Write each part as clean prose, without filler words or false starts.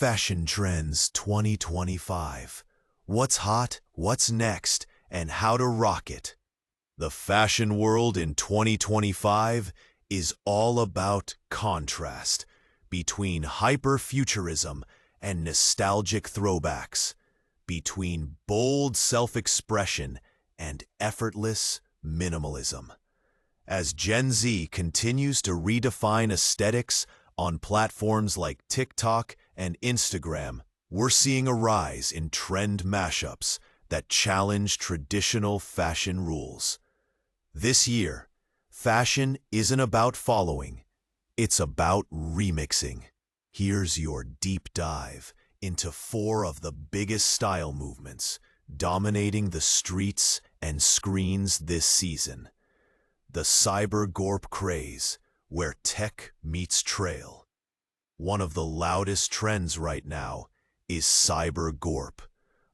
Fashion Trends 2025. What's hot, what's next, and how to rock it. The fashion world in 2025 is all about contrast between hyper-futurism and nostalgic throwbacks, between bold self-expression and effortless minimalism. As Gen Z continues to redefine aesthetics on platforms like TikTok and Instagram, we're seeing a rise in trend mashups that challenge traditional fashion rules. This year, fashion isn't about following, it's about remixing. Here's your deep dive into 4 of the biggest style movements dominating the streets and screens this season. The Cyber Gorp craze, where tech meets trail. One of the loudest trends right now is Cyber Gorp,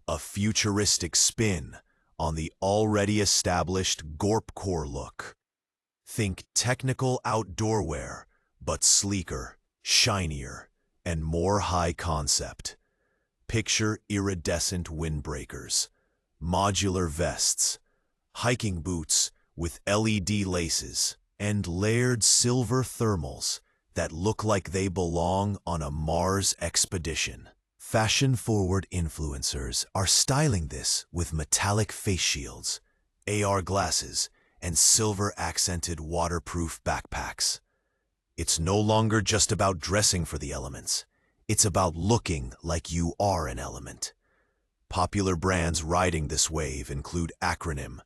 a futuristic spin on the already established Gorp core look. Think technical outdoor wear, but sleeker, shinier, and more high concept. Picture iridescent windbreakers, modular vests, hiking boots with LED laces, and layered silver thermals that look like they belong on a Mars expedition. Fashion-forward influencers are styling this with metallic face shields, AR glasses, and silver-accented waterproof backpacks. It's no longer just about dressing for the elements. It's about looking like you are an element. Popular brands riding this wave include Acronym,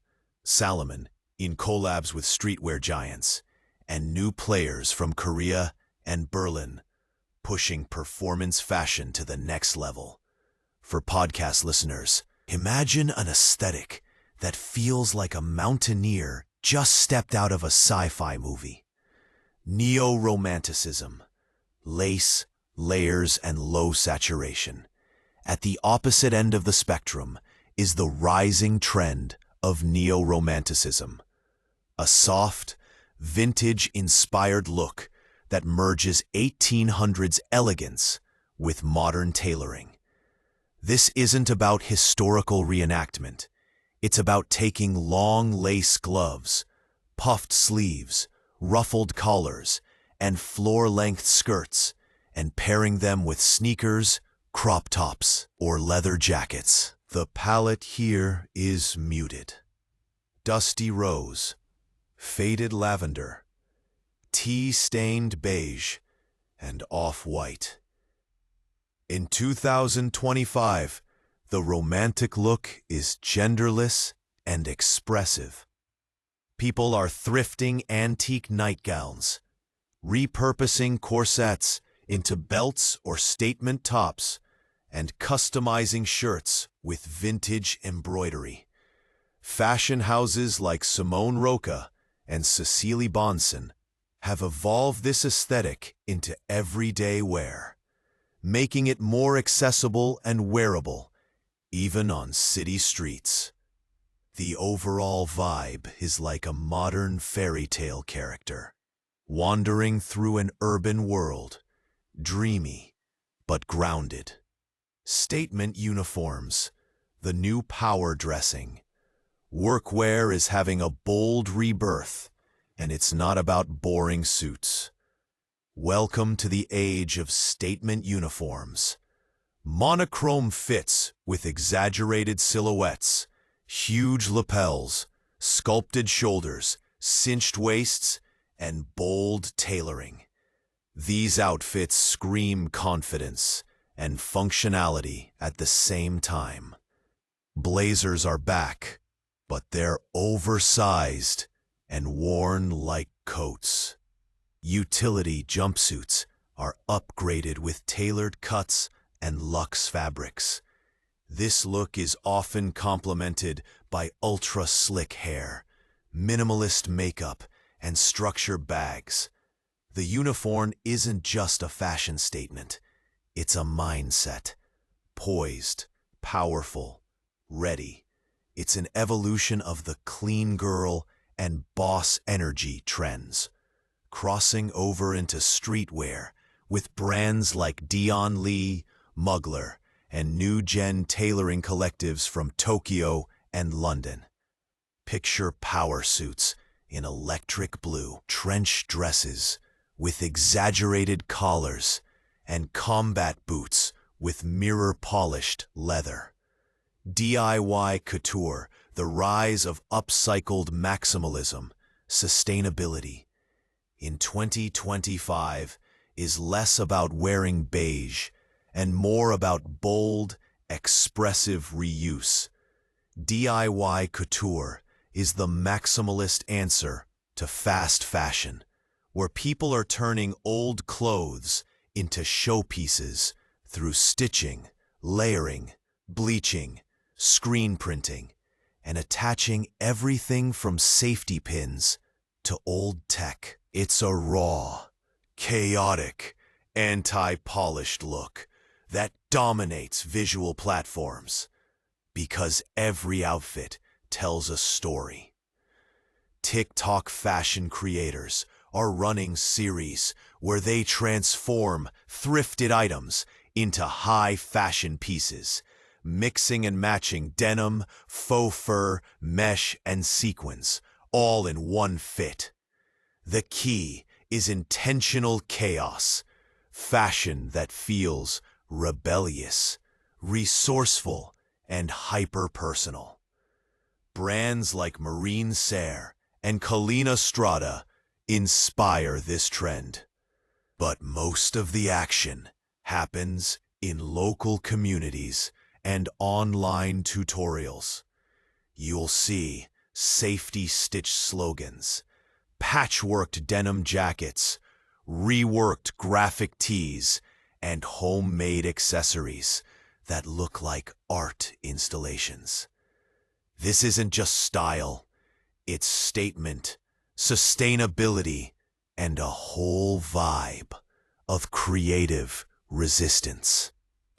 Salomon, in collabs with streetwear giants, and new players from Korea and Berlin, pushing performance fashion to the next level. For podcast listeners, imagine an aesthetic that feels like a mountaineer just stepped out of a sci-fi movie. Neo-romanticism, lace, layers, and low saturation. At the opposite end of the spectrum is the rising trend of neo-romanticism, a soft, vintage-inspired look that merges 1800s elegance with modern tailoring. This isn't about historical reenactment. It's about taking long lace gloves, puffed sleeves, ruffled collars, and floor-length skirts, and pairing them with sneakers, crop tops, or leather jackets. The palette here is muted. Dusty rose, faded lavender, tea-stained beige, and off-white. In 2025, the romantic look is genderless and expressive. People are thrifting antique nightgowns, repurposing corsets into belts or statement tops, and customizing shirts with vintage embroidery. Fashion houses like Simone Roca and Cecily Bonson have evolved this aesthetic into everyday wear, making it more accessible and wearable, even on city streets. The overall vibe is like a modern fairy tale character, wandering through an urban world, dreamy but grounded. Statement uniforms, the new power dressing. Workwear is having a bold rebirth, and it's not about boring suits. Welcome to the age of statement uniforms. Monochrome fits with exaggerated silhouettes, huge lapels, sculpted shoulders, cinched waists, and bold tailoring. These outfits scream confidence and functionality at the same time. Blazers are back, but they're oversized and worn like coats. Utility jumpsuits are upgraded with tailored cuts and luxe fabrics. This look is often complemented by ultra-slick hair, minimalist makeup, and structure bags. The uniform isn't just a fashion statement. It's a mindset. Poised, powerful, ready. It's an evolution of the clean girl and boss energy trends, crossing over into streetwear with brands like Dion Lee, Mugler, and new-gen tailoring collectives from Tokyo and London. Picture power suits in electric blue, trench dresses with exaggerated collars, and combat boots with mirror-polished leather. DIY couture, the rise of upcycled maximalism, sustainability. In 2025 is less about wearing beige and more about bold, expressive reuse. DIY couture is the maximalist answer to fast fashion, where people are turning old clothes into showpieces through stitching, layering, bleaching, screen printing, and attaching everything from safety pins to old tech. It's a raw, chaotic, anti-polished look that dominates visual platforms because every outfit tells a story. TikTok fashion creators are running series where they transform thrifted items into high fashion pieces, mixing and matching denim, faux fur, mesh, and sequins, all in one fit. The key is intentional chaos, fashion that feels rebellious, resourceful, and hyper-personal. Brands like Marine Serre and Kalina Strada inspire this trend. But most of the action happens in local communities and online tutorials. You'll see safety stitch slogans, patchworked denim jackets, reworked graphic tees, and homemade accessories that look like art installations. This isn't just style, it's statement, sustainability, and a whole vibe of creative resistance.